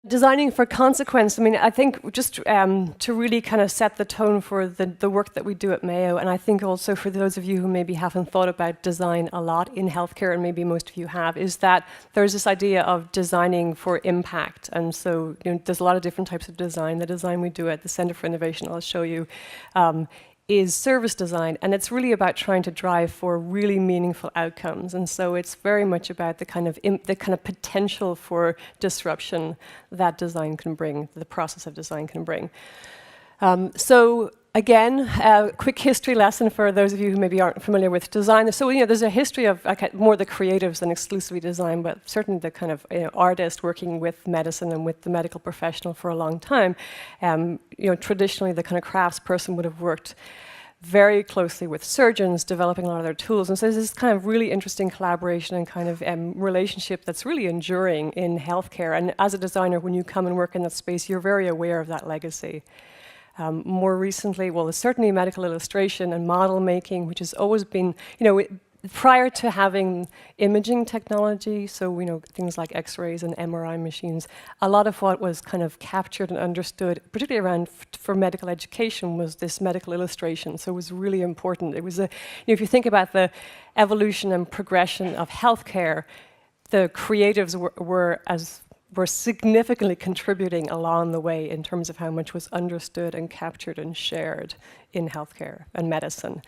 Designing for consequence, I mean, I think just to really kind of set the tone for the work that we do at Mayo, and I think also for those of you who maybe haven't thought about design a lot in healthcare, and maybe most of you have, is that there's this idea of designing for impact. And so there's a lot of different types of design. The design we do at the Center for Innovation, I'll show you, is service design, and it's really about trying to drive for really meaningful outcomes. And so it's very much about the kind of potential for disruption that design can bring, the process of design can bring. So again, a quick history lesson for those of you who maybe aren't familiar with design. So there's a history of more the creatives than exclusively design, but certainly the kind of artist working with medicine and with the medical professional for a long time. Traditionally, the kind of craftsperson would have worked very closely with surgeons, developing a lot of their tools. And so there's this kind of really interesting collaboration and kind of relationship that's really enduring in healthcare. And as a designer, when you come and work in that space, you're very aware of that legacy. More recently, well, there's certainly medical illustration and model making, which has always been, prior to having imaging technology, so things like X-rays and MRI machines, a lot of what was kind of captured and understood, particularly around for medical education, was this medical illustration. So it was really important. It was if you think about the evolution and progression of healthcare, the creatives were significantly contributing along the way in terms of how much was understood and captured and shared in healthcare and medicine.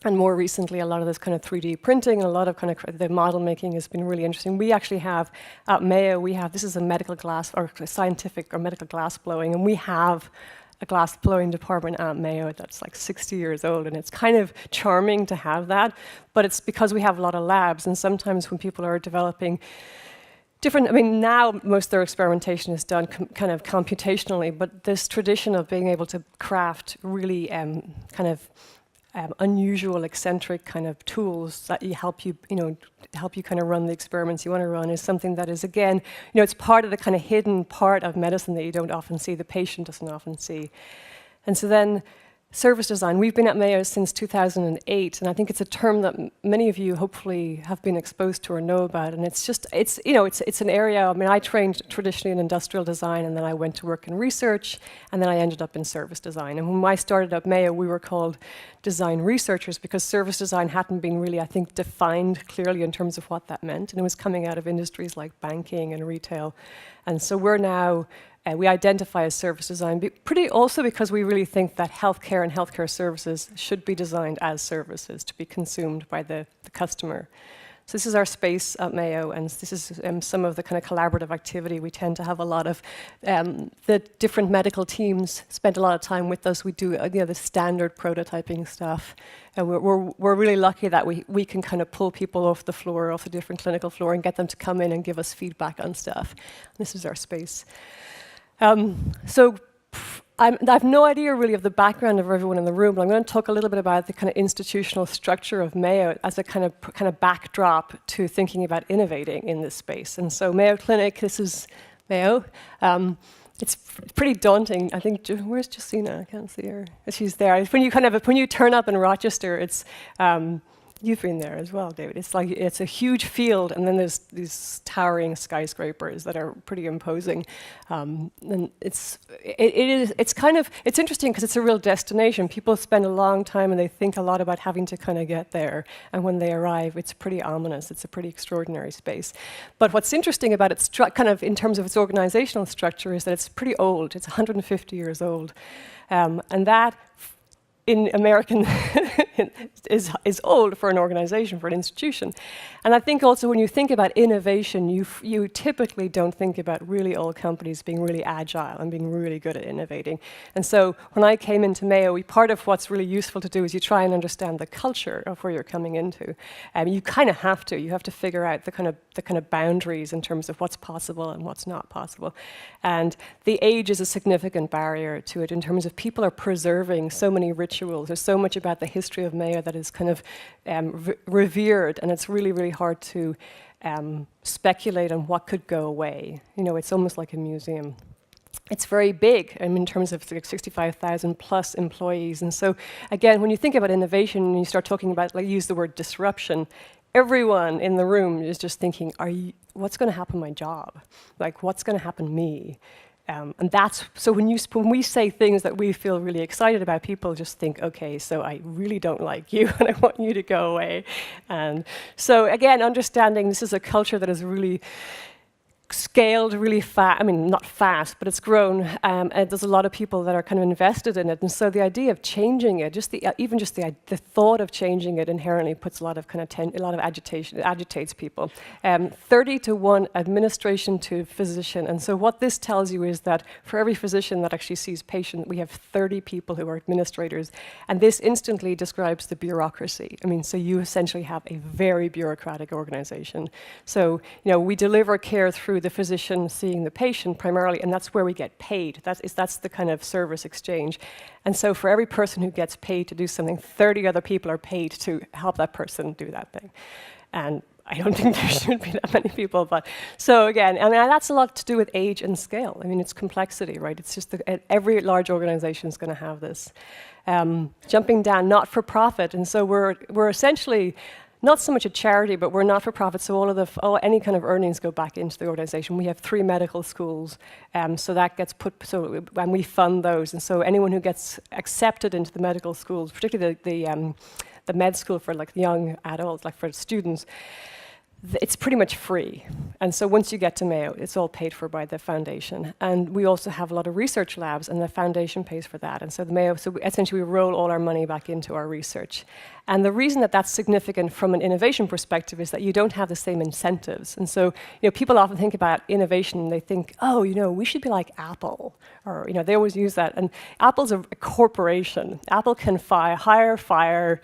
And more recently, a lot of this kind of 3D printing and a lot of kind of the model making has been really interesting. We actually have, at Mayo, this is a medical glass, or scientific or medical glass blowing, and we have a glass blowing department at Mayo that's like 60 years old, and it's kind of charming to have that, but it's because we have a lot of labs, and sometimes when people are developing now most of their experimentation is done kind of computationally, but this tradition of being able to craft really kind of unusual, eccentric kind of tools that help you kind of run the experiments you want to run is something that is, again, it's part of the kind of hidden part of medicine that you don't often see, the patient doesn't often see. And so then service design. We've been at Mayo since 2008, and I think it's a term that many of you hopefully have been exposed to or know about. And it's an area. I mean, I trained traditionally in industrial design, and then I went to work in research, and then I ended up in service design. And when I started at Mayo, we were called design researchers because service design hadn't been really, I think, defined clearly in terms of what that meant, and it was coming out of industries like banking and retail. And so we're now. We identify as service design, pretty also because we really think that healthcare and healthcare services should be designed as services to be consumed by the customer. So this is our space at Mayo, and this is some of the kind of collaborative activity. We tend to have a lot of the different medical teams spend a lot of time with us. We do the standard prototyping stuff. And we're really lucky that we can kind of pull people off the floor, off the different clinical floor, and get them to come in and give us feedback on stuff. This is our space. So I have no idea really of the background of everyone in the room, but I'm going to talk a little bit about the kind of institutional structure of Mayo as a kind of backdrop to thinking about innovating in this space. And so Mayo Clinic, this is Mayo. It's pretty daunting. I think, where's Justina? I can't see her. She's there. When you turn up in Rochester, it's you've been there as well, David. It's like it's a huge field, and then there's these towering skyscrapers that are pretty imposing. And it's interesting because it's a real destination. People spend a long time and they think a lot about having to kind of get there. And when they arrive, it's pretty ominous. It's a pretty extraordinary space. But what's interesting about it, kind of in terms of its organizational structure, is that it's pretty old. It's 150 years old, and that. In American is old for an organization, for an institution. And I think also when you think about innovation, you typically don't think about really old companies being really agile and being really good at innovating. And so when I came into Mayo, part of what's really useful to do is you try and understand the culture of where you're coming into. You kind of have to. You have to figure out the kind of boundaries in terms of what's possible and what's not possible. And the age is a significant barrier to it in terms of people are preserving so many rituals. There's so much about the history of Mayo that is kind of revered, and it's really, really hard to speculate on what could go away. It's almost like a museum. It's very big in terms of 65,000 plus employees. And so, again, when you think about innovation and you start talking about, use the word disruption, everyone in the room is just thinking, what's going to happen to my job? Like, what's going to happen to me? And that's, so when we say things that we feel really excited about, people just think, okay, so I really don't like you and I want you to go away. And so again, understanding this is a culture that is really scaled really fast. I mean, not fast, but it's grown. And there's a lot of people that are kind of invested in it. And so the idea of changing it, even just the thought of changing it inherently puts a lot of kind of a lot of agitation. It agitates people. 30 to 1 administration to physician. And so what this tells you is that for every physician that actually sees patient, we have 30 people who are administrators. And this instantly describes the bureaucracy. I mean, so you essentially have a very bureaucratic organization. So, we deliver care through the physician seeing the patient primarily, and that's where we get paid. That's the kind of service exchange. And so for every person who gets paid to do something, 30 other people are paid to help that person do that thing. And I don't think there should be that many people, but so again, I mean, that's a lot to do with age and scale. I mean, it's complexity, right? It's just every large organization is going to have this. Jumping down, not-for-profit, and so we're essentially not so much a charity, but we're not for profit, so any kind of earnings go back into the organization. We have 3 medical schools, so that gets and we fund those, and so anyone who gets accepted into the medical schools, particularly the med school for like young adults, like for students, it's pretty much free. And so once you get to Mayo, it's all paid for by the foundation. And we also have a lot of research labs, and the foundation pays for that. And so essentially we roll all our money back into our research. And the reason that that's significant from an innovation perspective is that you don't have the same incentives. And so, people often think about innovation and they think, oh, we should be like Apple, or, they always use that. And Apple's a corporation. Apple can hire, fire,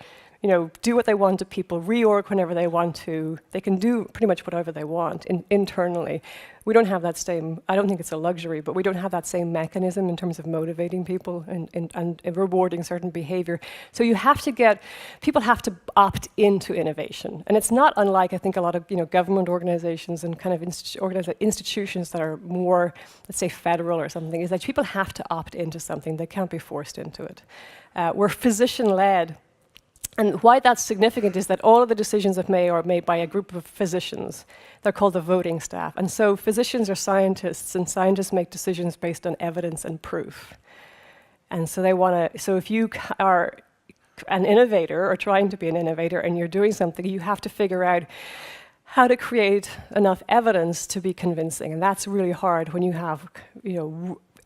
do what they want to people, reorg whenever they want to. They can do pretty much whatever they want internally. We don't have that same, I don't think it's a luxury, but we don't have that same mechanism in terms of motivating people and rewarding certain behavior. So people have to opt into innovation. And it's not unlike, I think, a lot of government organizations and kind of institutions that are more, let's say, federal or something, is that people have to opt into something. They can't be forced into it. We're physician-led. And why that's significant is that all of the decisions at Mayo are made by a group of physicians. They're called the voting staff. And so physicians are scientists, and scientists make decisions based on evidence and proof. And so so if you are an innovator or trying to be an innovator and you're doing something, you have to figure out how to create enough evidence to be convincing. And that's really hard when you have,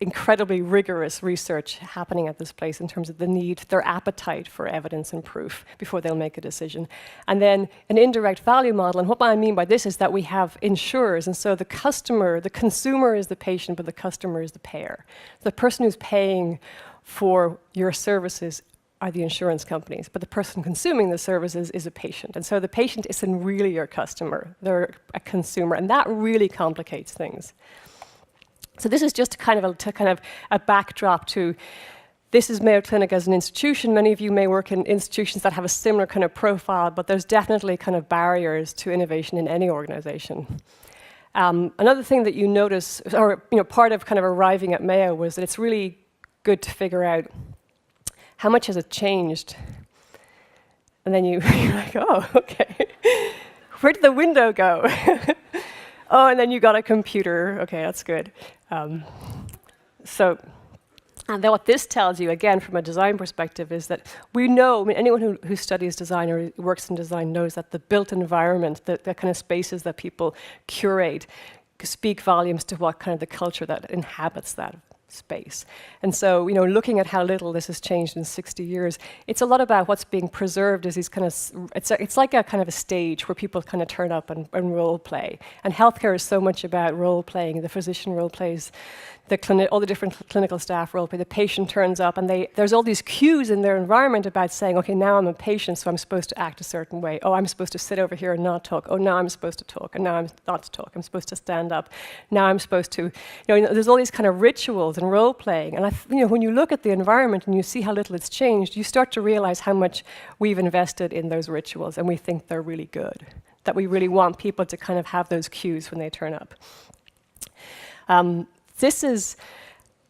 incredibly rigorous research happening at this place in terms of their appetite for evidence and proof before they'll make a decision. And then an indirect value model, and what I mean by this is that we have insurers, and so the consumer is the patient, but the customer is the payer. The person who's paying for your services are the insurance companies, but the person consuming the services is a patient. And so the patient isn't really your customer, they're a consumer, and that really complicates things. So this is just kind of a backdrop to, this is Mayo Clinic as an institution. Many of you may work in institutions that have a similar kind of profile, but there's definitely kind of barriers to innovation in any organization. Another thing that you notice, or part of kind of arriving at Mayo, was that it's really good to figure out how much has it changed. And then you're like, oh, okay. Where did the window go? Oh, and then you got a computer. Okay, that's good. And then what this tells you, again, from a design perspective, is that we know, anyone who studies design or works in design knows that the built environment, the kind of spaces that people curate, speak volumes to what kind of the culture that inhabits that space. And so, looking at how little this has changed in 60 years, it's a lot about what's being preserved as these kind of, it's like a kind of a stage where people kind of turn up and role play. And healthcare is so much about role playing. The physician role plays, all the different clinical staff role play. The patient turns up, and there's all these cues in their environment about saying, okay, now I'm a patient, so I'm supposed to act a certain way. Oh, I'm supposed to sit over here and not talk. Oh, now I'm supposed to talk, and now I'm not to talk. I'm supposed to stand up. Now I'm supposed to, there's all these kind of rituals and role playing. And when you look at the environment and you see how little it's changed, you start to realize how much we've invested in those rituals, and we think they're really good. That we really want people to kind of have those cues when they turn up. This is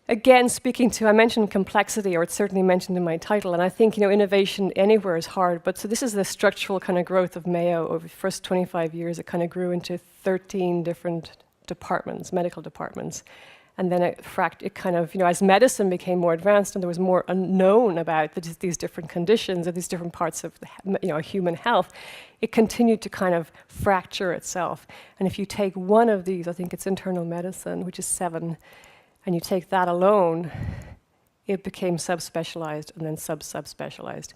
again, speaking to, I mentioned complexity, or it's certainly mentioned in my title, and I think, innovation anywhere is hard, but so this is the structural kind of growth of Mayo over the first 25 years. It kind of grew into 13 different departments, medical departments. And then it kind of, as medicine became more advanced and there was more unknown about these different conditions or these different parts of, human health, it continued to kind of fracture itself. And if you take one of these, I think it's internal medicine, which is 7, and you take that alone, it became subspecialized and then sub-subspecialized.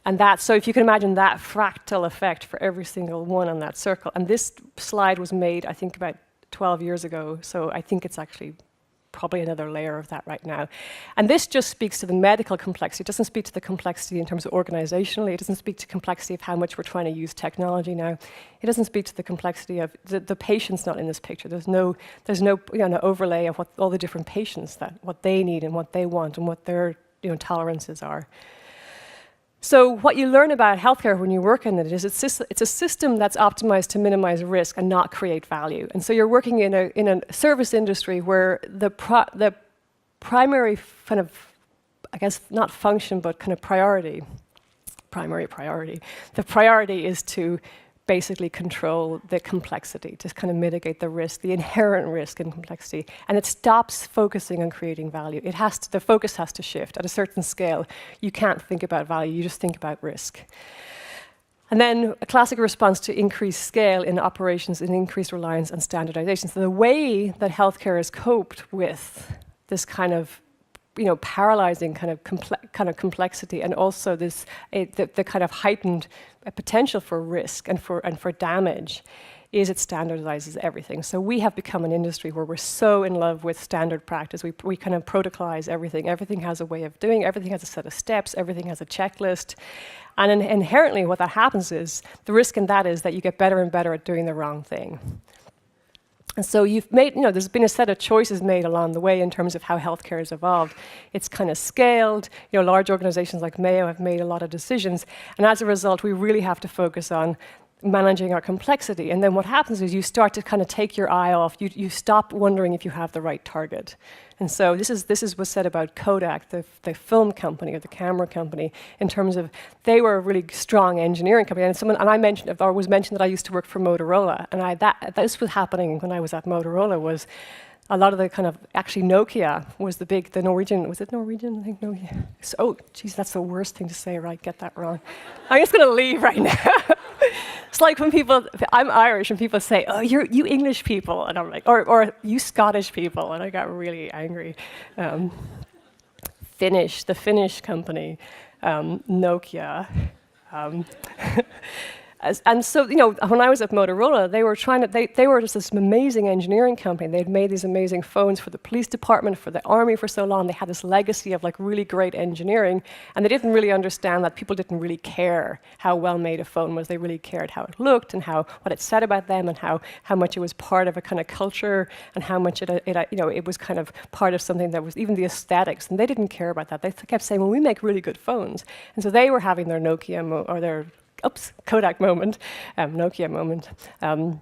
And so if you can imagine that fractal effect for every single one on that circle. And this slide was made, I think, about 12 years ago, so I think it's actually probably another layer of that right now. And this just speaks to the medical complexity. It doesn't speak to the complexity in terms of organizationally. It doesn't speak to complexity of how much we're trying to use technology now. It doesn't speak to the complexity of the patient's not in this picture. There's no overlay of what all the different patients, what they need and what they want and what their tolerances are. So what you learn about healthcare when you work in it is it's a system that's optimized to minimize risk and not create value. And so you're working in a service industry where the primary kind of, I guess, not function, but kind of primary priority. The priority is to basically control the complexity, to kind of mitigate the risk, the inherent risk and complexity. And it stops focusing on creating value. The focus has to shift at a certain scale. You can't think about value, you just think about risk. And then a classic response to increased scale in operations and increased reliance on standardization. So the way that healthcare has coped with this kind of paralyzing kind of complexity, and also the kind of heightened potential for risk and for damage, is it standardizes everything. So we have become an industry where we're so in love with standard practice. We kind of protocolize everything. Everything has a way of doing. Everything has a set of steps. Everything has a checklist. And inherently, what that happens is the risk in that is that you get better and better at doing the wrong thing. And so you've made, there's been a set of choices made along the way in terms of how healthcare has evolved. It's kind of scaled. Large organizations like Mayo have made a lot of decisions. And as a result, we really have to focus on managing our complexity. And then what happens is you start to kind of take your eye off. You stop wondering if you have the right target. And so this is what's said about Kodak, the film company or the camera company, in terms of they were a really strong engineering company. And I mentioned that I used to work for Motorola, and this was happening when I was at Motorola. Was a lot of the kind of, actually Nokia was the Norwegian, was it Norwegian? I think Nokia. So, oh, geez, that's the worst thing to say, right? Get that wrong. I'm just going to leave right now. It's like when I'm Irish, and people say, oh, you English people, and I'm like, or you Scottish people, and I got really angry. The Finnish company, Nokia. And so, when I was at Motorola, they were just this amazing engineering company. They'd made these amazing phones for the police department, for the army for so long. They had this legacy of really great engineering, and they didn't really understand that people didn't really care how well made a phone was. They really cared how it looked and what it said about them, and how much it was part of a kind of culture, and how much it was kind of part of something that was even the aesthetics. And they didn't care about that. They kept saying, well, we make really good phones. And so they were having their Kodak moment, Nokia moment. And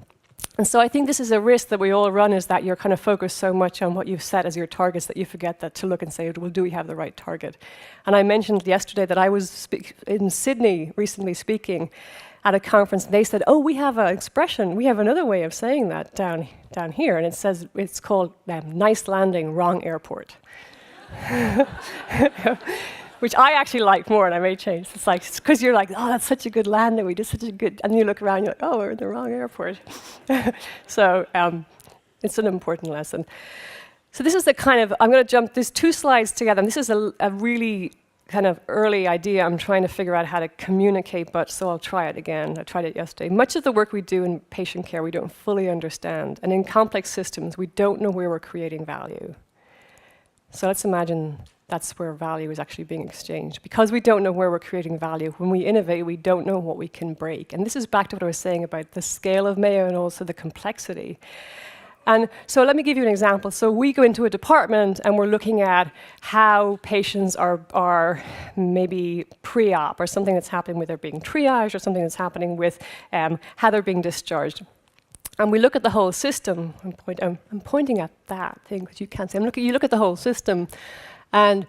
so I think this is a risk that we all run, is that you're kind of focused so much on what you've set as your targets that you forget to look and say, well, do we have the right target? And I mentioned yesterday that I was in Sydney recently speaking at a conference, and they said, oh, we have an expression, we have another way of saying that down here, and it's called nice landing, wrong airport. Which I actually like more, and I may change. It's because you're like, oh, that's such a good landing. We did such a good, and you look around, you're like, oh, we're in the wrong airport. So it's an important lesson. So this is the kind of, I'm going to jump, there's 2 slides together, and this is a really kind of early idea. I'm trying to figure out how to communicate, so I'll try it again. I tried it yesterday. Much of the work we do in patient care, we don't fully understand. And in complex systems, we don't know where we're creating value. So let's imagine that's where value is actually being exchanged. Because we don't know where we're creating value, when we innovate, we don't know what we can break. And this is back to what I was saying about the scale of Mayo and also the complexity. And so let me give you an example. So we go into a department and we're looking at how patients are maybe pre-op, or something that's happening with their being triaged, or something that's happening with how they're being discharged. And we look at the whole system. I'm pointing at that thing because you can't see. You look at the whole system, and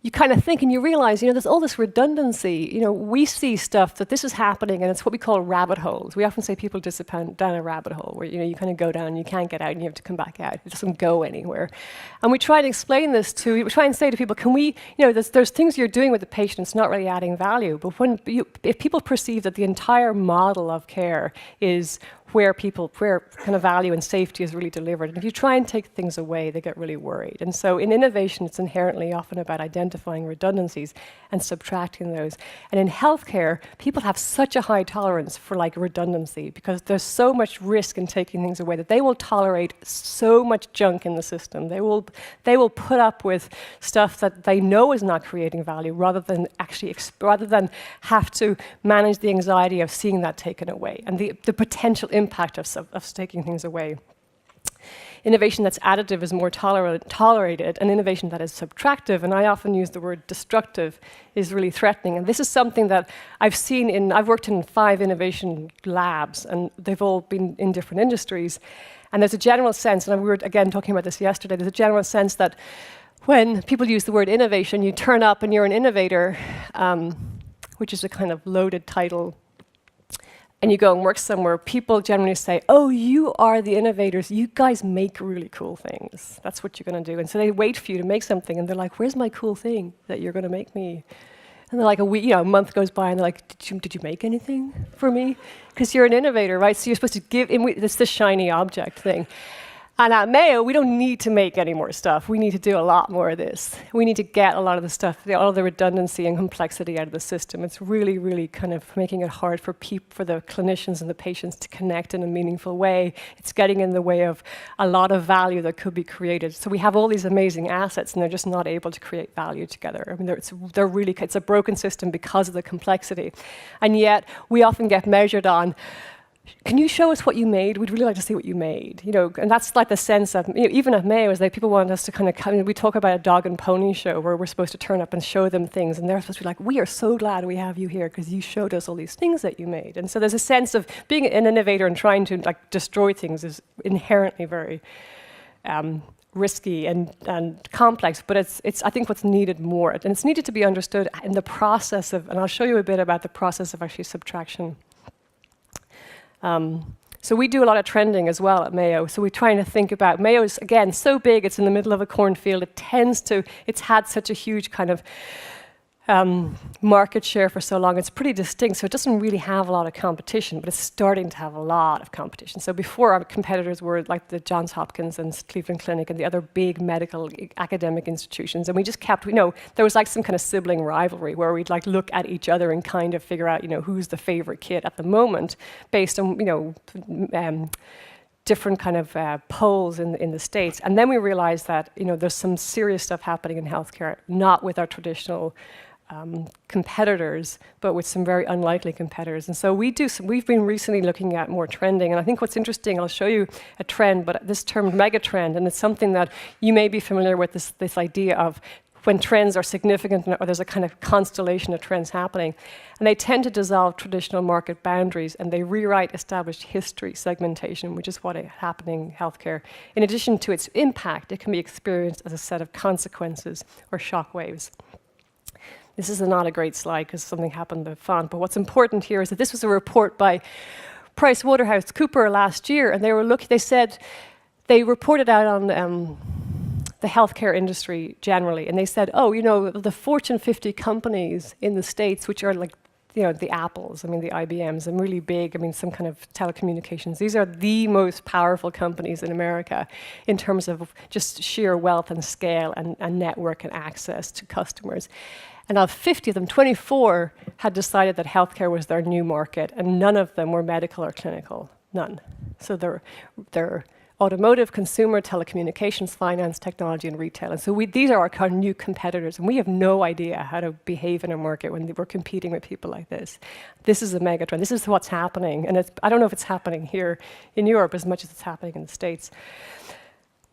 you kind of think and you realize, there's all this redundancy. We see stuff that this is happening, and it's what we call rabbit holes. We often say people disappear down a rabbit hole where, you kind of go down and you can't get out and you have to come back out. It doesn't go anywhere. And we try to explain this we try and say to people, can we, there's things you're doing with the patient, it's not really adding value. But if people perceive that the entire model of care is where kind of value and safety is really delivered. And if you try and take things away, they get really worried. And so in innovation, it's inherently often about identifying redundancies and subtracting those. And in healthcare, people have such a high tolerance for redundancy because there's so much risk in taking things away that they will tolerate so much junk in the system. They will put up with stuff that they know is not creating value rather than have to manage the anxiety of seeing that taken away and the potential impact of taking things away. Innovation that's additive is more tolerated, and innovation that is subtractive, and I often use the word destructive, is really threatening. And this is something that I've worked in 5 innovation labs, and they've all been in different industries. And there's a general sense, and we were again talking about this yesterday, there's a general sense that when people use the word innovation, you turn up and you're an innovator, which is a kind of loaded title, and you go and work somewhere, people generally say, oh, you are the innovators. You guys make really cool things. That's what you're going to do. And so they wait for you to make something, and they're like, where's my cool thing that you're going to make me? And they're like, a month goes by, and they're like, did you make anything for me? Because you're an innovator, right? So you're supposed to give, it's this shiny object thing. And at Mayo, we don't need to make any more stuff. We need to do a lot more of this. We need to get a lot of the stuff, all of the redundancy and complexity out of the system. It's really, really kind of making it hard for the clinicians and the patients to connect in a meaningful way. It's getting in the way of a lot of value that could be created. So we have all these amazing assets, and they're just not able to create value together. I mean, it's a broken system because of the complexity. And yet, we often get measured on, can you show us what you made? We'd really like to see what you made. And that's like the sense of, even at Mayo, is that people want us to kind of come, we talk about a dog and pony show where we're supposed to turn up and show them things, and they're supposed to be like, we are so glad we have you here because you showed us all these things that you made. And so there's a sense of being an innovator and trying to destroy things is inherently very risky and complex, but it's I think what's needed more. And it's needed to be understood in the process of, and I'll show you a bit about the process of actually subtraction. So we do a lot of trending as well at Mayo. So we're trying to think about, Mayo is, again, so big, it's in the middle of a cornfield. It's had such a huge kind of market share for so long. It's pretty distinct, so it doesn't really have a lot of competition, but it's starting to have a lot of competition. So before, our competitors were like the Johns Hopkins and Cleveland Clinic and the other big medical academic institutions, and we just kept, there was like some kind of sibling rivalry where we'd look at each other and kind of figure out, who's the favorite kid at the moment based on, different kind of polls in the States. And then we realized that, there's some serious stuff happening in healthcare, not with our traditional competitors, but with some very unlikely competitors. And so we've been recently looking at more trending. And I think what's interesting, I'll show you a trend, but this term Megatrend, and it's something that you may be familiar with, this idea of when trends are significant or there's a kind of constellation of trends happening. And they tend to dissolve traditional market boundaries, and they rewrite established history segmentation, which is what is happening in healthcare. In addition to its impact, it can be experienced as a set of consequences or shock waves. This is not a great slide because something happened to the font, but what's important here is that this was a report by PricewaterhouseCoopers last year, and they reported out on the healthcare industry generally, and they said, the Fortune 50 companies in the States, which are like, the Apples, the IBMs, and really big, some kind of telecommunications. These are the most powerful companies in America in terms of just sheer wealth and scale and network and access to customers. And of 50 of them, 24 had decided that healthcare was their new market, and none of them were medical or clinical, none. So they're automotive, consumer, telecommunications, finance, technology, and retail. And so these are our kind of new competitors, and we have no idea how to behave in a market when we're competing with people like this. This is a megatrend. This is what's happening, and I don't know if it's happening here in Europe as much as it's happening in the States.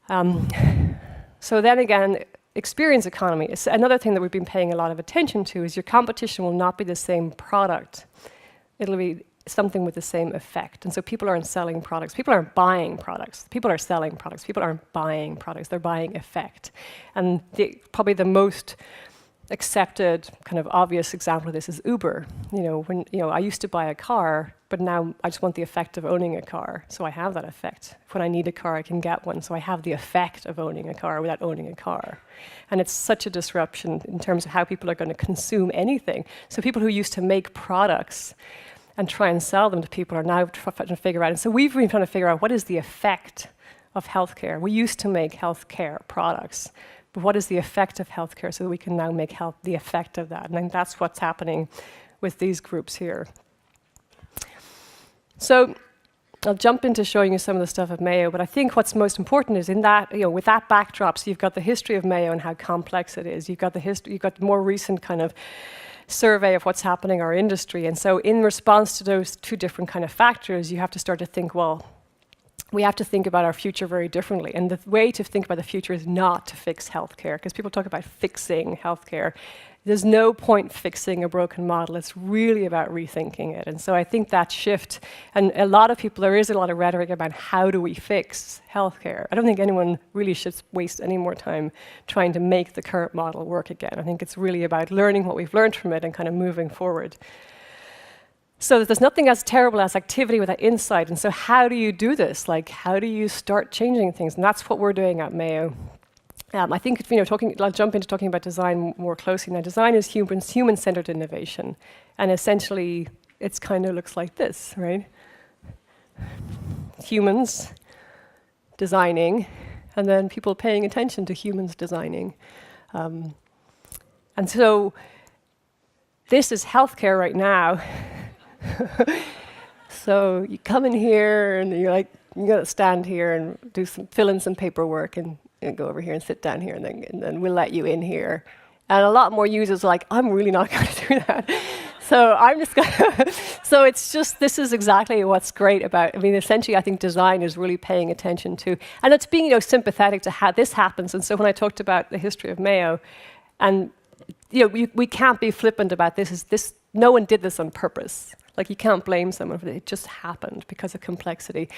So then again, experience economy is another thing that we've been paying a lot of attention to. Is your competition will not be the same product. It'll be something with the same effect. And so people aren't selling products. People aren't buying products. People are selling products. People aren't buying products. They're buying effect. And probably the most accepted kind of obvious example of this is Uber. When I used to buy a car, but now I just want the effect of owning a car. So I have that effect. When I need a car, I can get one. So I have the effect of owning a car without owning a car. And it's such a disruption in terms of how people are going to consume anything. So people who used to make products and try and sell them to people are now trying to figure out. And so we've been trying to figure out what is the effect of healthcare. We used to make healthcare products, but what is the effect of healthcare so that we can now make the effect of that? And then that's what's happening with these groups here. So I'll jump into showing you some of the stuff at Mayo, but I think what's most important is in that, with that backdrop, so you've got the history of Mayo and how complex it is. You've got the more recent kind of survey of what's happening in our industry. And so in response to those two different kind of factors, you have to start to think, well, we have to think about our future very differently. And the way to think about the future is not to fix healthcare, because people talk about fixing healthcare. There's no point fixing a broken model. It's really about rethinking it. And so I think that shift, and a lot of people, there is a lot of rhetoric about how do we fix healthcare. I don't think anyone really should waste any more time trying to make the current model work again. I think it's really about learning what we've learned from it and kind of moving forward. So there's nothing as terrible as activity without insight. And so how do you do this? Like, how do you start changing things? And that's what we're doing at Mayo. I think, I'll jump into talking about design more closely. Now, design is human-centered innovation. And essentially, it kind of looks like this, right? Humans designing, and then people paying attention to humans designing. And so this is healthcare right now. So you come in here, and you're like, you got to stand here and fill in some paperwork and go over here and sit down here, and then we'll let you in here. And a lot more users are like, I'm really not going to do that. So I'm just going to... So it's just, this is exactly what's great about, essentially I think design is really paying attention to, and it's being sympathetic to how this happens. And so when I talked about the history of Mayo, and we can't be flippant about this, no one did this on purpose. Like, you can't blame someone for it. It just happened because of complexity.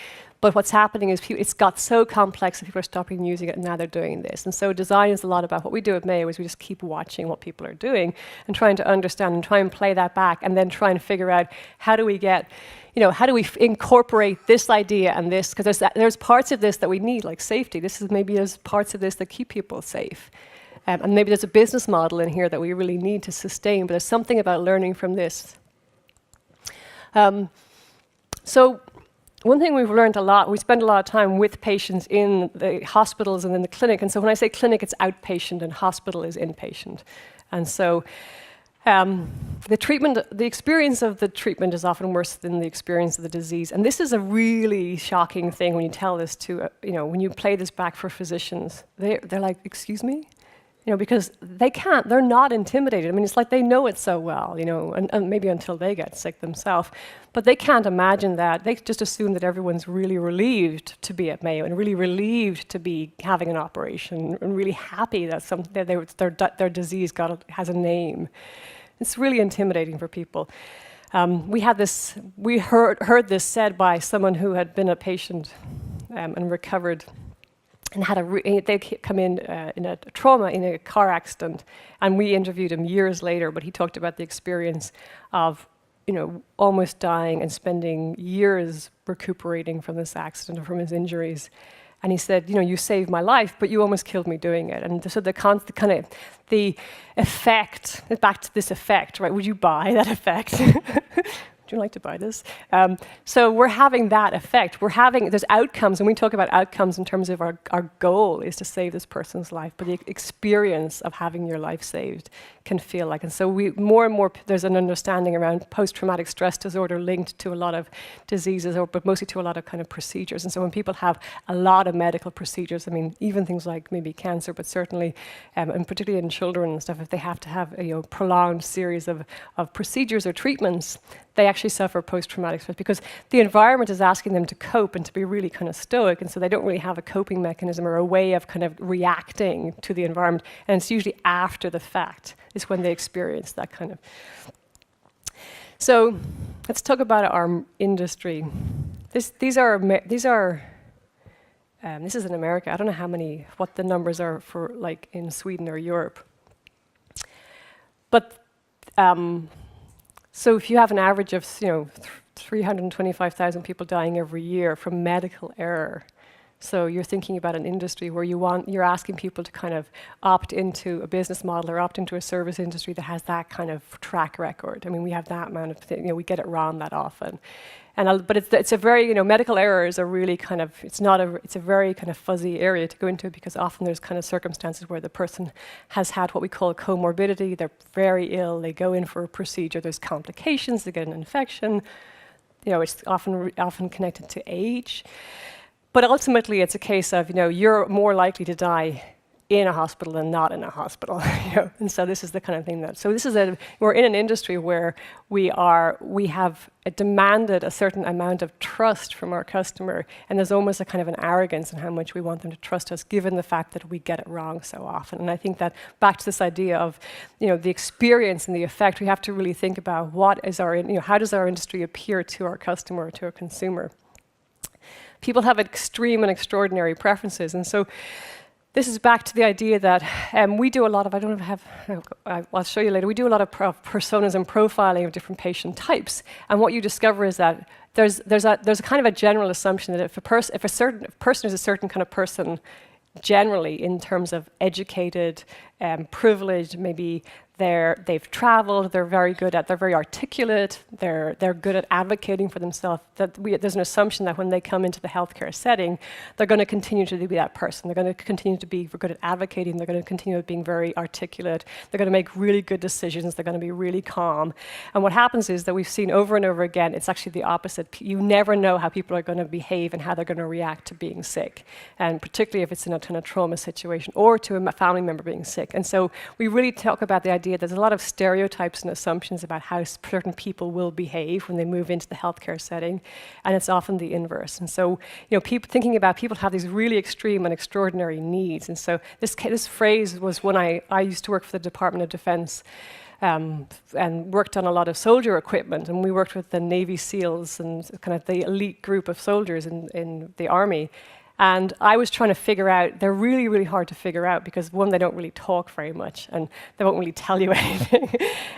But what's happening is it's got so complex that people are stopping using it, and now they're doing this. And so design is a lot about what we do at Mayo is we just keep watching what people are doing and trying to understand and try and play that back, and then try and figure out how do we get, how do we incorporate this idea and this, because there's parts of this that we need, like safety. There's parts of this that keep people safe. And maybe there's a business model in here that we really need to sustain, but there's something about learning from this. So one thing we've learned a lot, we spend a lot of time with patients in the hospitals and in the clinic. And so when I say clinic, it's outpatient, and hospital is inpatient. And so the experience of the treatment is often worse than the experience of the disease. And this is a really shocking thing when you tell this to, when you play this back for physicians. They're like, excuse me? Because they're not intimidated. It's like they know it so well, and maybe until they get sick themselves. But they can't imagine that. They just assume that everyone's really relieved to be at Mayo and really relieved to be having an operation and really happy that their disease has a name. It's really intimidating for people. We heard this said by someone who had been a patient and recovered, and they come in a trauma in a car accident, and we interviewed him years later, but he talked about the experience of almost dying and spending years recuperating from this accident or from his injuries. And he said, you saved my life, but you almost killed me doing it. And so the effect, back to this effect, right? Would you buy that effect? Would you like to buy this? So we're having that effect. There's outcomes, and we talk about outcomes in terms of our goal is to save this person's life, but the experience of having your life saved can feel like. And so more and more, there's an understanding around post-traumatic stress disorder linked to a lot of diseases, but mostly to a lot of kind of procedures. And so when people have a lot of medical procedures, even things like maybe cancer, but certainly, and particularly in children and stuff, if they have to have a prolonged series of procedures or treatments, they actually suffer post-traumatic stress because the environment is asking them to cope and to be really kind of stoic, and so they don't really have a coping mechanism or a way of kind of reacting to the environment, and it's usually after the fact is when they experience that kind of. So let's talk about our industry. This is in America. I don't know what the numbers are for like in Sweden or Europe. But so if you have an average of 325,000 people dying every year from medical error, so you're thinking about an industry where you're asking people to kind of opt into a business model or opt into a service industry that has that kind of track record. I mean, we have that amount of we get it wrong that often. But it's a very, medical errors are really kind of, it's a very kind of fuzzy area to go into, because often there's kind of circumstances where the person has had what we call comorbidity. They're very ill, they go in for a procedure, there's complications, they get an infection. It's often connected to age. But ultimately, it's a case of, you're more likely to die in a hospital than not in a hospital. And so this is the kind of thing that. So we're in an industry where we have demanded a certain amount of trust from our customer, and there's almost a kind of an arrogance in how much we want them to trust us, given the fact that we get it wrong so often. And I think that back to this idea of, the experience and the effect, we have to really think about how does our industry appear to our customer, to our consumer. People have extreme and extraordinary preferences, and so this is back to the idea that we do a lot of, I'll show you later, we do a lot of personas and profiling of different patient types, and what you discover is that there's a kind of a general assumption that if a person is a certain kind of person, generally in terms of educated, privileged, maybe they've traveled, they're very articulate, they're good at advocating for themselves, there's an assumption that when they come into the healthcare setting, they're going to continue to be that person. They're going to continue to be good at advocating, they're going to continue being very articulate, they're going to make really good decisions, they're going to be really calm. And what happens is that we've seen over and over again, it's actually the opposite. You never know how people are going to behave and how they're going to react to being sick, and particularly if it's in a kind of trauma situation or to a family member being sick. And so we really talk about the idea there's a lot of stereotypes and assumptions about how certain people will behave when they move into the healthcare setting, and it's often the inverse. And so, people have these really extreme and extraordinary needs. And so this phrase was when I used to work for the Department of Defense, and worked on a lot of soldier equipment, and we worked with the Navy SEALs and kind of the elite group of soldiers in the Army. And I was trying to figure out, they're really, really hard to figure out, because one, they don't really talk very much, and they won't really tell you anything.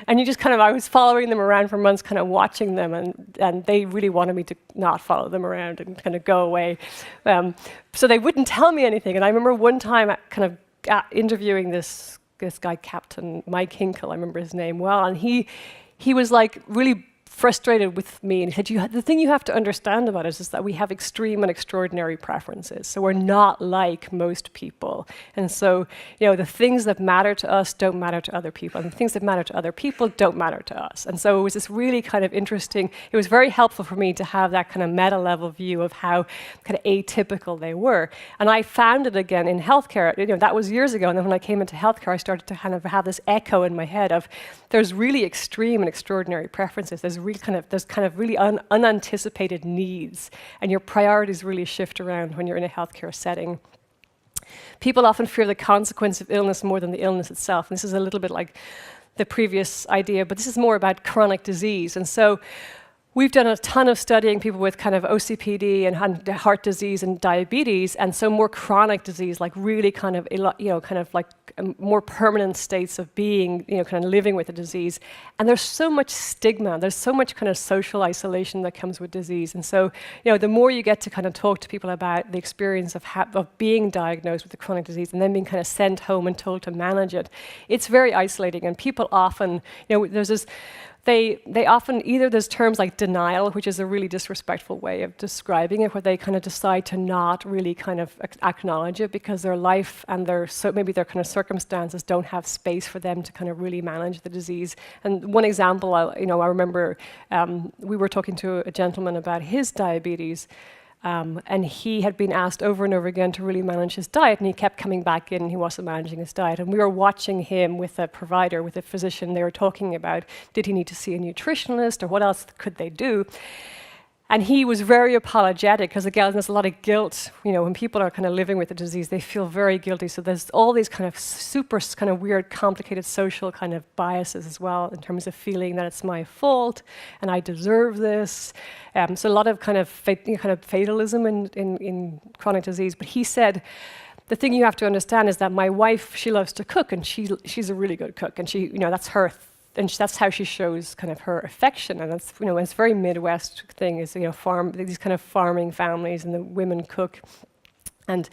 And you just I was following them around for months, kind of watching them, and they really wanted me to not follow them around and kind of go away. So they wouldn't tell me anything. And I remember one time kind of interviewing this guy, Captain Mike Hinkle, I remember his name well, and he was like really frustrated with me, and he said, the thing you have to understand about us is that we have extreme and extraordinary preferences. So we're not like most people. And so, the things that matter to us don't matter to other people, and the things that matter to other people don't matter to us. And so it was this really kind of interesting, it was very helpful for me to have that kind of meta level view of how kind of atypical they were. And I found it again in healthcare, that was years ago. And then when I came into healthcare, I started to kind of have this echo in my head of there's really extreme and extraordinary preferences. There's kind of really unanticipated needs, and your priorities really shift around when you're in a healthcare setting. People often fear the consequence of illness more than the illness itself, and this is a little bit like the previous idea, but this is more about chronic disease. And so we've done a ton of studying people with kind of OCPD and heart disease and diabetes, and so more chronic disease, like really kind of like more permanent states of being, kind of living with a disease. And there's so much stigma, there's so much kind of social isolation that comes with disease. And so, the more you get to kind of talk to people about the experience of being diagnosed with a chronic disease and then being kind of sent home and told to manage it, it's very isolating. And people often, there's this. They often, either there's terms like denial, which is a really disrespectful way of describing it, where they kind of decide to not really kind of acknowledge it because their life and maybe their kind of circumstances don't have space for them to kind of really manage the disease. And one example, I remember we were talking to a gentleman about his diabetes, and he had been asked over and over again to really manage his diet, and he kept coming back in and he wasn't managing his diet. And we were watching him with a provider, with a physician. They were talking about, did he need to see a nutritionist or what else could they do? And he was very apologetic because, again, there's a lot of guilt. You know, when people are kind of living with the disease, they feel very guilty. So there's all these kind of super kind of weird, complicated social kind of biases as well in terms of feeling that it's my fault and I deserve this. So a lot of kind of fatalism in chronic disease. But he said, the thing you have to understand is that my wife, she loves to cook, and she's a really good cook, and she, you know, that's her. And that's how she shows kind of her affection, and that's, you know, it's a very Midwest thing. Is, you know, these kind of farming families, and the women cook. And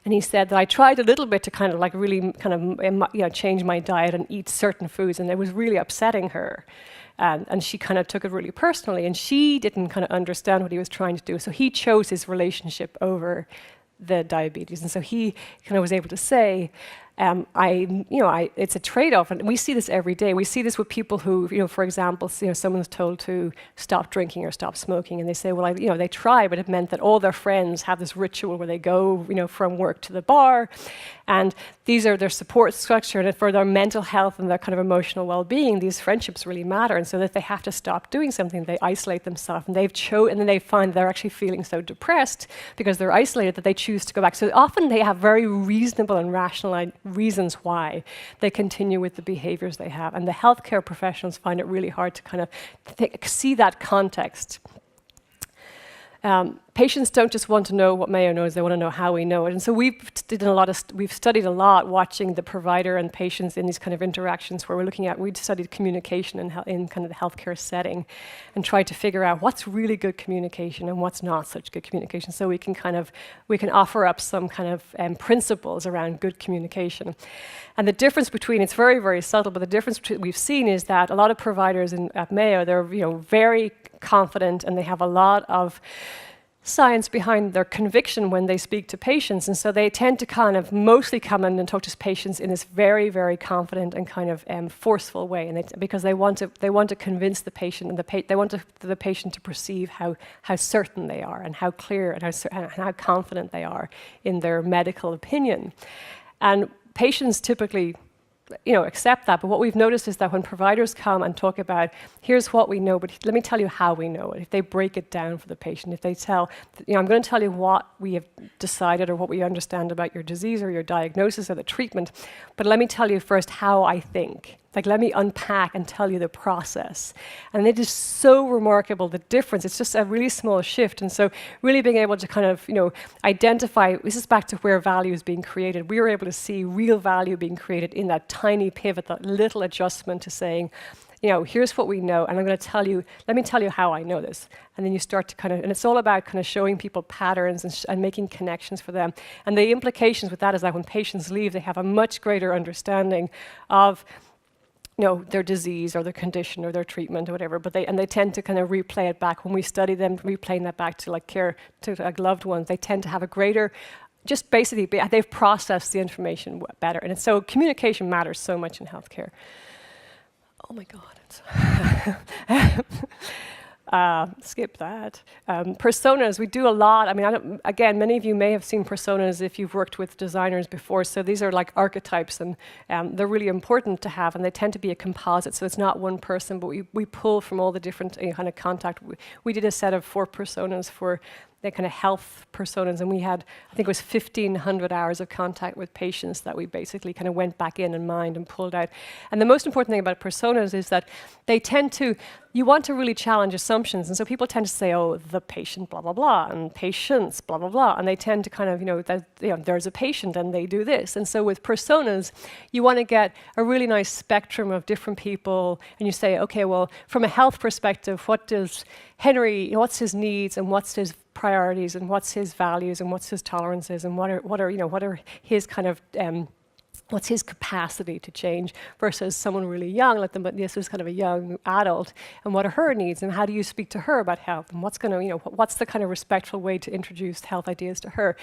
he said that I tried a little bit to kind of like really kind of, you know, change my diet and eat certain foods, and it was really upsetting her. And she kind of took it really personally, and she didn't kind of understand what he was trying to do. So he chose his relationship over the diabetes, and so he kind of was able to say, it's a trade-off, and we see this every day. We see this with people who, you know, for example, you know, someone's told to stop drinking or stop smoking, and they say, well, they try, but it meant that all their friends have this ritual where they go, you know, from work to the bar, and these are their support structure, and for their mental health and their kind of emotional well-being, these friendships really matter, and so that they have to stop doing something, they isolate themselves, and and then they find they're actually feeling so depressed because they're isolated that they choose to go back. So often they have very reasonable and rational reasons why they continue with the behaviors they have, and the healthcare professionals find it really hard to kind of see that context. Patients don't just want to know what Mayo knows, they want to know how we know it. And so we've studied a lot watching the provider and patients in these kind of interactions where we studied communication in kind of the healthcare setting and tried to figure out what's really good communication and what's not such good communication, so we can offer up some kind of principles around good communication. And the difference between, it's very, very subtle, but the difference we've seen is that a lot of providers at Mayo, they're, you know, very confident, and they have a lot of science behind their conviction when they speak to patients, and so they tend to kind of mostly come in and talk to patients in this very, very confident and kind of forceful way, and because they want to convince the patient, and they want the patient to perceive how certain they are, and how clear and how confident they are in their medical opinion, and patients typically, you know, accept that. But what we've noticed is that when providers come and talk about, here's what we know, but let me tell you how we know it. If they break it down for the patient, if they tell, you know, I'm going to tell you what we have decided or what we understand about your disease or your diagnosis or the treatment, but let me tell you first how I think. Like, let me unpack and tell you the process. And it is so remarkable, the difference. It's just a really small shift. And so really being able to kind of, you know, identify, this is back to where value is being created. We were able to see real value being created in that tiny pivot, that little adjustment to saying, you know, here's what we know, and I'm going to tell you, let me tell you how I know this. And then you start to kind of, and it's all about kind of showing people patterns and making connections for them. And the implications with that is that when patients leave, they have a much greater understanding of, you know, their disease or their condition or their treatment or whatever, but they tend to kind of replay it back. When we study them, replaying that back to like care to like loved ones, they tend to have a greater, just basically, they've processed the information better. And so communication matters so much in healthcare. Oh my God. Skip that. Personas, we do a lot. I mean, again, many of you may have seen personas if you've worked with designers before. So these are like archetypes, and they're really important to have, and they tend to be a composite. So it's not one person, but we pull from all the different kind of contact. We did a set of 4 personas for the kind of health personas, and we had, I think it was 1,500 hours of contact with patients that we basically kind of went back in and mined and pulled out. And the most important thing about personas is that they tend to, you want to really challenge assumptions, and so people tend to say, oh, the patient, blah, blah, blah, and patients, blah, blah, blah, and they tend to kind of, there's a patient and they do this. And so with personas, you want to get a really nice spectrum of different people, and you say, okay, well, from a health perspective, what does Henry, what's his needs, and what's his priorities, and what's his values, and what's his tolerances, and what are his kind of what's his capacity to change versus someone really young, like them, but this is kind of a young adult, and what are her needs, and how do you speak to her about health, and what's the kind of respectful way to introduce health ideas to her.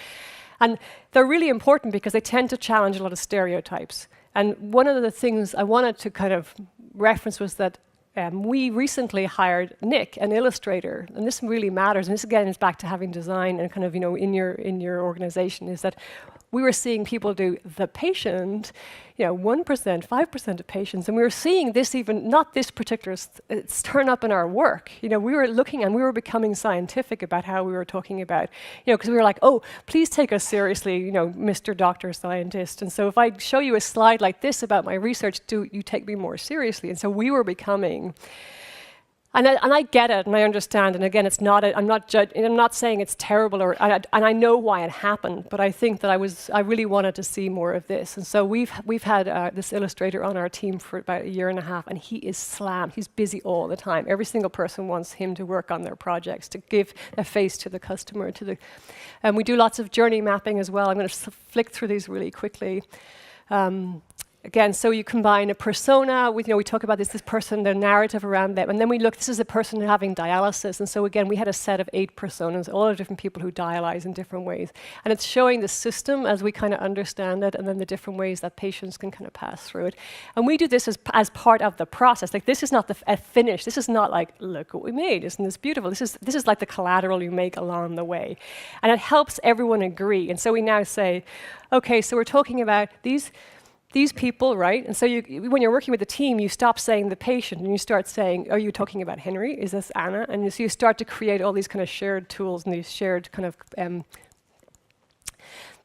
And they're really important because they tend to challenge a lot of stereotypes. And one of the things I wanted to kind of reference was that we recently hired Nick, an illustrator, and this really matters. And this again is back to having design and kind of in your organization, is that we were seeing people do the patient, 1%, 5% of patients, and we were seeing this even, not this particular, it's turn up in our work. We were looking and we were becoming scientific about how we were talking about, because we were like, oh, please take us seriously, Mr. Doctor Scientist. And so if I show you a slide like this about my research, do you take me more seriously? And so we were becoming. And I get it, and I understand. And again, it's not. I'm not saying it's terrible, and I know why it happened. But I think that I really wanted to see more of this. And so we've had this illustrator on our team for about a year and a half, and he is slammed. He's busy all the time. Every single person wants him to work on their projects, to give a face to the customer. And we do lots of journey mapping as well. I'm going to flick through these really quickly. Again, so you combine a persona with, we talk about this person, the narrative around them, and then we look, this is a person having dialysis, and so again, we had a set of 8 personas, all of different people who dialyze in different ways. And it's showing the system as we kind of understand it, and then the different ways that patients can kind of pass through it. And we do this as part of the process. Like, this is not a finish. This is not like, look what we made, isn't this beautiful? This is like the collateral you make along the way. And it helps everyone agree. And so we now say, okay, so we're talking about these people, right? And so when you're working with a team, you stop saying the patient and you start saying, are you talking about Henry? Is this Anna? And so you start to create all these kind of shared tools and these shared kind of...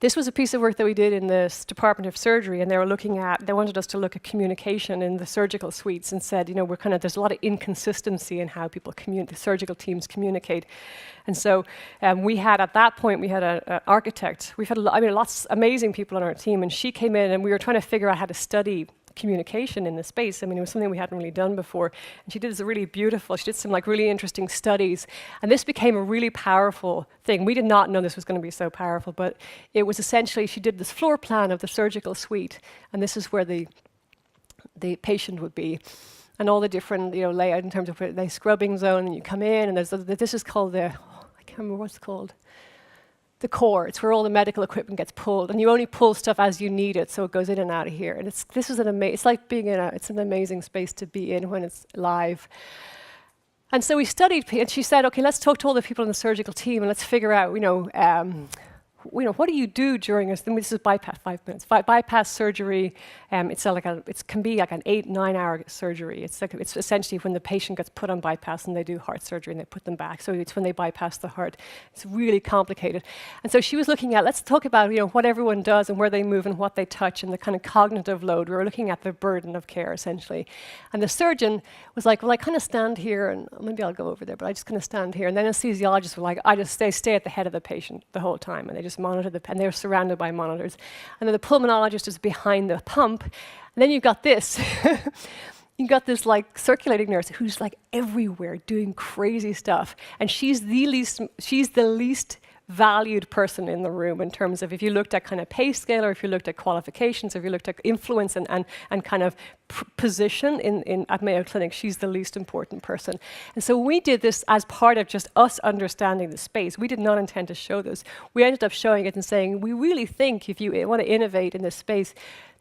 This was a piece of work that we did in the Department of Surgery, and they wanted us to look at communication in the surgical suites and said, there's a lot of inconsistency in how the surgical teams communicate. And so we had, at that point, an architect. We've had lots of amazing people on our team, and she came in and we were trying to figure out how to study communication in the space. It was something we hadn't really done before. And she did some really interesting studies. And this became a really powerful thing. We did not know this was going to be so powerful, but it was essentially, she did this floor plan of the surgical suite, and this is where the patient would be. And all the different layout in terms of the scrubbing zone, and you come in, and this is called I can't remember what it's called. The core, it's where all the medical equipment gets pulled, and you only pull stuff as you need it, so it goes in and out of here. And it's like being it's an amazing space to be in when it's live. And so we studied, and she said, okay, let's talk to all the people in the surgical team, and let's figure out, what do you do during this? This is bypass, 5 minutes. Bypass surgery. It can be like an 8-9 hour surgery. It's essentially when the patient gets put on bypass and they do heart surgery and they put them back. So it's when they bypass the heart. It's really complicated. And so she was looking at, let's talk about what everyone does and where they move and what they touch and the kind of cognitive load. We were looking at the burden of care essentially. And the surgeon was like, well, I kind of stand here, and maybe I'll go over there, but I just kind of stand here. And then anesthesiologists were like, they stay at the head of the patient the whole time, and they just monitor and they're surrounded by monitors. And then the pulmonologist is behind the pump. And then you've got this. You've got this like circulating nurse who's like everywhere doing crazy stuff. And she's the least valued person in the room in terms of, if you looked at kind of pay scale, or if you looked at qualifications, or if you looked at influence and kind of position at Mayo Clinic, she's the least important person. And so we did this as part of just us understanding the space. We did not intend to show this. We ended up showing it and saying, we really think if you want to innovate in this space,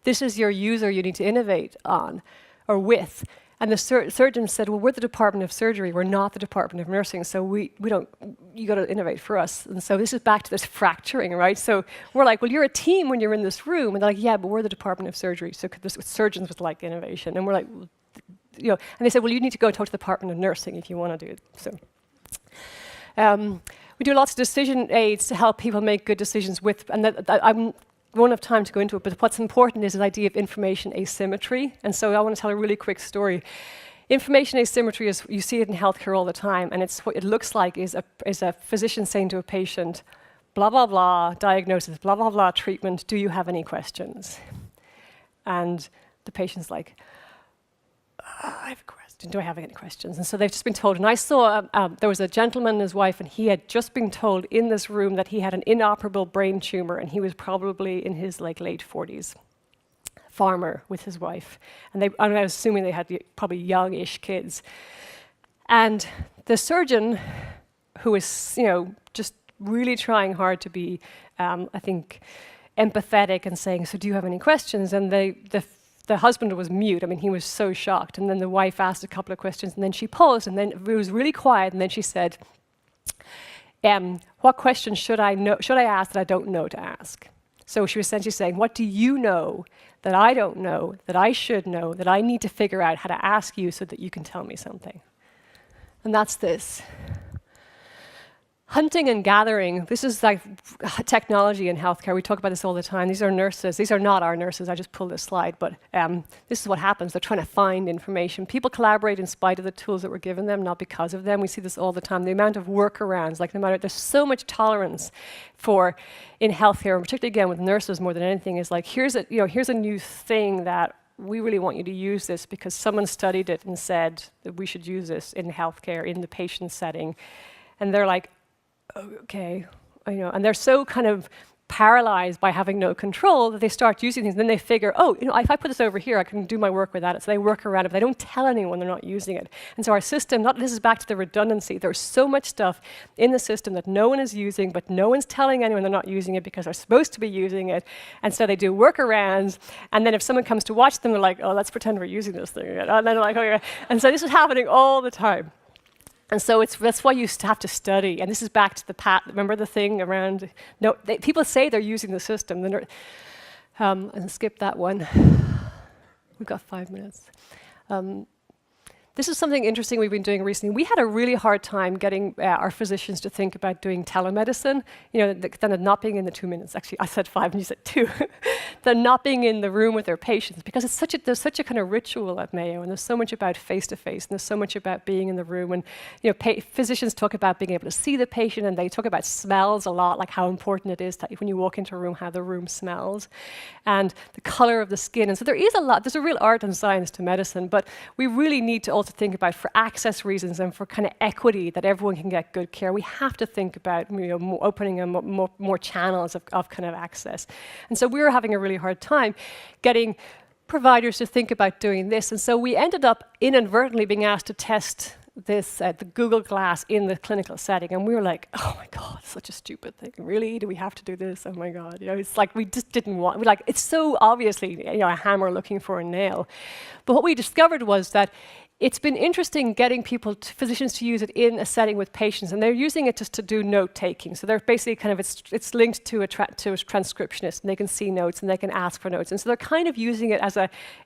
this is your user you need to innovate on or with. And the surgeon said, well, we're the Department of Surgery. We're not the Department of Nursing. So we don't, you got to innovate for us. And so this is back to this fracturing, right? So we're like, well, you're a team when you're in this room. And they're like, yeah, but we're the Department of Surgery. So surgeons would like innovation. And we're like, and they said, well, you need to go and talk to the Department of Nursing if you want to do it. So we do lots of decision aids to help people make good decisions I won't have time to go into it, but what's important is the idea of information asymmetry. And so I want to tell a really quick story. Information asymmetry is, you see it in healthcare all the time, and what it looks like is a physician saying to a patient, blah, blah, blah, diagnosis, blah, blah, blah, treatment, do you have any questions? And the patient's like, I have a question. Do I have any questions? And so they've just been told. And I saw there was a gentleman and his wife, and he had just been told in this room that he had an inoperable brain tumor, and he was probably in his late 40s. Farmer with his wife, and I was assuming they had probably youngish kids. And the surgeon, who was just really trying hard to be, I think, empathetic and saying, "So do you have any questions?" And the husband was mute. I mean, he was so shocked. And then the wife asked a couple of questions, and then she paused, and then it was really quiet. And then she said, "What questions should I ask that I don't know to ask?" So she was essentially saying, what do you know that I don't know, that I should know, that I need to figure out how to ask you so that you can tell me something? And that's this. Hunting and gathering, this is like technology in healthcare. We talk about this all the time. These are nurses. These are not our nurses. I just pulled this slide, but this is what happens. They're trying to find information. People collaborate in spite of the tools that were given them, not because of them. We see this all the time. The amount of workarounds, like there's so much tolerance in healthcare, and particularly again with nurses more than anything, is like, here's a new thing that we really want you to use this because someone studied it and said that we should use this in healthcare, in the patient setting. And they're like, okay, and they're so kind of paralyzed by having no control that they start using things, and then they figure, if I put this over here, I can do my work without it. So they work around it, but they don't tell anyone they're not using it. And so our system, this is back to the redundancy. There's so much stuff in the system that no one is using, but no one's telling anyone they're not using it because they're supposed to be using it. And so they do workarounds, and then if someone comes to watch them, they're like, oh, let's pretend we're using this thing again. And then they're like, okay. And so this is happening all the time. And so that's why you have to study. And this is back to remember the thing around, people say they're using the system. And skip that one. We've got 5 minutes. This is something interesting we've been doing recently. We had a really hard time getting our physicians to think about doing telemedicine, then not being in the 2 minutes. Actually, I said 5 and you said 2. Then not being in the room with their patients, because there's such a kind of ritual at Mayo, and there's so much about face-to-face, and there's so much about being in the room. And physicians talk about being able to see the patient, and they talk about smells a lot, like how important it is that when you walk into a room, how the room smells, and the color of the skin. And so there's a real art and science to medicine, but we really need to also think about, for access reasons and for kind of equity, that everyone can get good care. We have to think about opening more channels of kind of access. And so we were having a really hard time getting providers to think about doing this. And so we ended up inadvertently being asked to test this, the Google Glass in the clinical setting. And we were like, oh my God, such a stupid thing. Really? Do we have to do this? Oh my God. It's like we just didn't want, it's so obviously a hammer looking for a nail. But what we discovered was that it's been interesting getting physicians to use it in a setting with patients, and they're using it just to do note-taking. So they're basically kind of, it's linked to a transcriptionist, and they can see notes, and they can ask for notes. And so they're kind of using it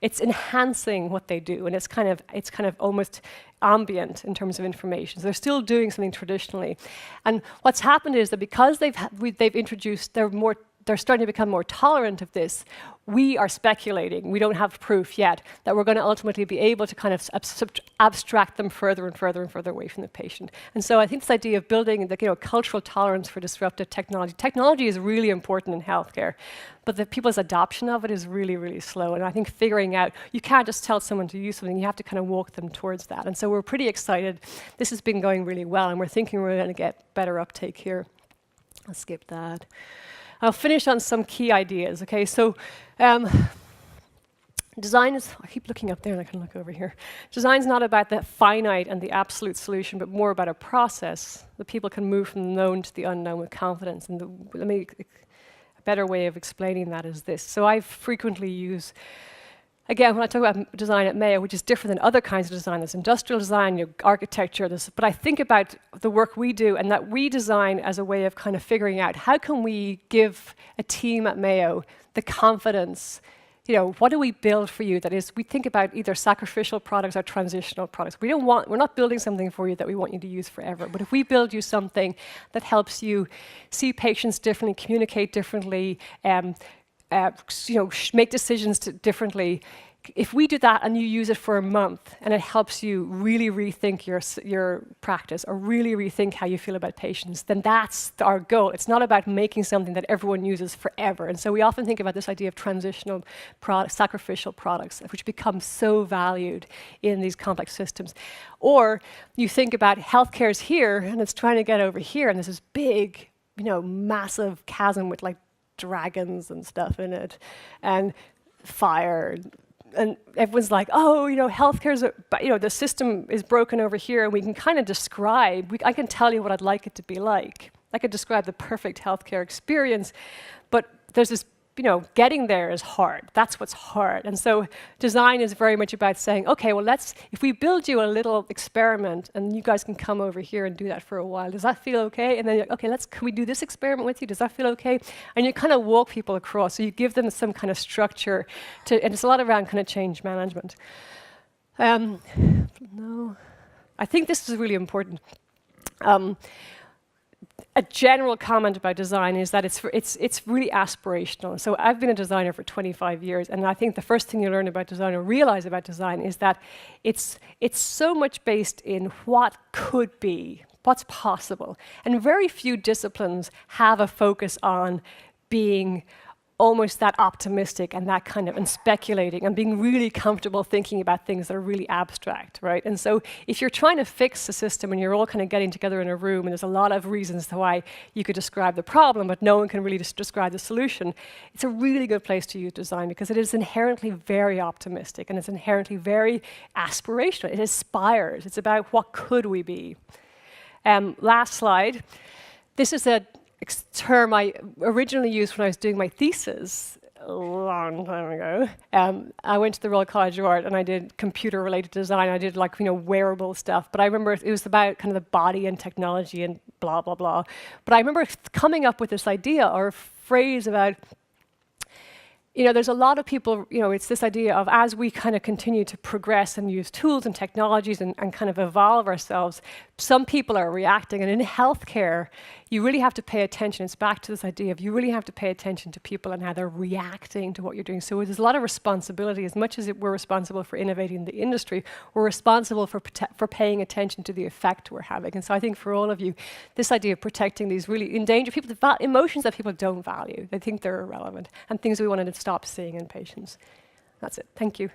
it's enhancing what they do, and it's kind of almost ambient in terms of information. So they're still doing something traditionally. And what's happened is that because they've introduced, they're starting to become more tolerant of this. We are speculating, we don't have proof yet, that we're going to ultimately be able to kind of abstract them further and further and further away from the patient. And so I think this idea of building the cultural tolerance for disruptive technology is really important in healthcare, but the people's adoption of it is really, really slow. And I think figuring out, you can't just tell someone to use something, you have to kind of walk them towards that. And so we're pretty excited. This has been going really well, and we're thinking we're going to get better uptake here. I'll skip that. I'll finish on some key ideas, okay? So design is, I keep looking up there and I can look over here. Design is not about the finite and the absolute solution, but more about a process that people can move from the known to the unknown with confidence. And a better way of explaining that is this. So I frequently use, again, when I talk about design at Mayo, which is different than other kinds of design, there's industrial design, architecture, but I think about the work we do, and that we design as a way of kind of figuring out how can we give a team at Mayo the confidence, what do we build for you? That is, we think about either sacrificial products or transitional products. We're not building something for you that we want you to use forever, but if we build you something that helps you see patients differently, communicate differently, make decisions differently. If we do that and you use it for a month and it helps you really rethink your practice or really rethink how you feel about patients, then that's our goal. It's not about making something that everyone uses forever. And so we often think about this idea of transitional sacrificial products, which become so valued in these complex systems. Or you think about healthcare is here and it's trying to get over here, and there's this big, massive chasm with dragons and stuff in it, and fire, and everyone's like, healthcare's, the system is broken over here, and we can kind of describe, I can tell you what I'd like it to be like. I could describe the perfect healthcare experience, but there's this getting there is hard. That's what's hard. And so design is very much about saying, okay, well, if we build you a little experiment and you guys can come over here and do that for a while, does that feel okay? And then, okay, can we do this experiment with you? Does that feel okay? And you kind of walk people across. So you give them some kind of structure and it's a lot around kind of change management. No, I think this is really important. A general comment about design is that it's really aspirational. So I've been a designer for 25 years, and I think the first thing you learn about design or realize about design is that it's so much based in what could be, what's possible. And very few disciplines have a focus on being almost that optimistic and that kind of, and speculating and being really comfortable thinking about things that are really abstract, right? And so if you're trying to fix a system and you're all kind of getting together in a room and there's a lot of reasons why you could describe the problem, but no one can really describe the solution, it's a really good place to use design because it is inherently very optimistic and it's inherently very aspirational. It aspires. It's about what could we be. Last slide. This is a term I originally used when I was doing my thesis a long time ago. I went to the Royal College of Art and I did computer-related design. I did wearable stuff. But I remember it was about kind of the body and technology and blah, blah, blah. But I remember coming up with this idea or phrase about, there's a lot of people, it's this idea of as we kind of continue to progress and use tools and technologies and kind of evolve ourselves, some people are reacting. And in healthcare, you really have to pay attention. It's back to this idea of you really have to pay attention to people and how they're reacting to what you're doing. So there's a lot of responsibility. As much as we're responsible for innovating the industry, we're responsible for paying attention to the effect we're having. And so I think for all of you, this idea of protecting these really endangered people, emotions that people don't value, they think they're irrelevant, and things we wanted to stop seeing in patients. That's it. Thank you.